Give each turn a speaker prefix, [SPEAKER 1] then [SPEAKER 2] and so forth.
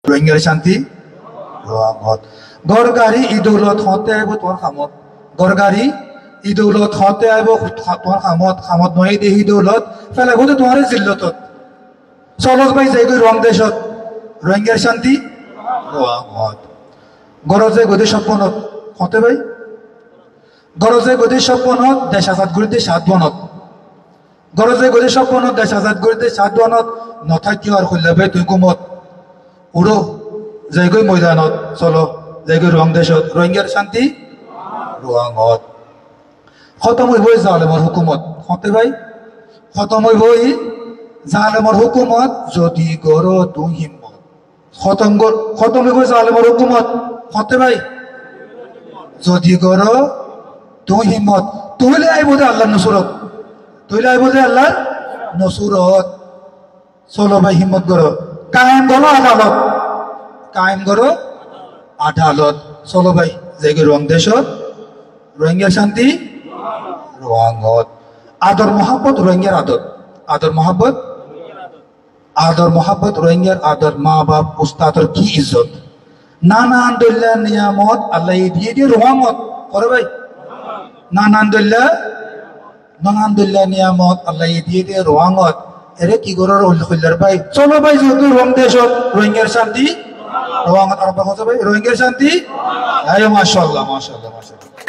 [SPEAKER 1] রোহিঙ্গার শান্তি রোয়াঙত গড় গাড়ি ইদৌলত হতে আইব তোমার খামত গড় গাড়ি ইদৌলত হতে আইব তোমার খামত খামত নয় দিয়ে ইদৌলত ফেলাইব তোমার জিল্লতত চলত ভাই যাই গই রং দেশত রোহিঙ্গার শান্তি রোয়াঙত গরজে গদি সপনত হতে ভাই গরজে গদি সপনত দেশ আজাদ করিতে 7 বনত গরজে গদি সপনত দেশ আজাদ করিতে 7 বনত নথাকি আর খুলবে তুই কুমত উড়ো যাইগৈ ময়দানত চলো যাইগৈ রং দেশত রোহিঙ্গার শান্তি রোয়াঙত খতম হইব জালেমৰ হুকুমত হতে ভাই খতম হইব জালেমৰ হুকুমত যদি গর তুই হিম্মত খতম হইব জালেমৰ হুকুমত হতে ভাই যদি গর তুই হিম্মত তুইলে আইব দে আল্লাহর নসরত তুইলে আইব দে আল্লাহর নসরত চলো ভাই হিম্মত করো কায়েম করো আদালত কায়েম করো আদালত চলো ভাই যাইগৈ রং দেশত রোহিঙ্গার শান্তি রোয়াঙত আদর মহাব্বত রোহিঙ্গার আদর আদর মহাব্বত রোহিঙ্গার আদর মা বাপ উস্তাদর কি ইজ্জত নানা আন্দোল্লা নিয়ামত আল্লাহ দিয়ে দিয়ে রোয়াঙত করে ভাই নানা আন্দোল্লা নিয়ামত আল্লাহ দিয়ে দিয়ে রোয়াঙত এরে কি করার হইলার ভাই চলো ভাই যেহেতু রং দেশত রোহিঙ্গার শান্তি রোয়াঙত আরম্ভ হচ্ছে ভাই রোহিঙ্গার শান্তি মাশাআল্লাহ মাশাআল্লাহ মাশাআল্লাহ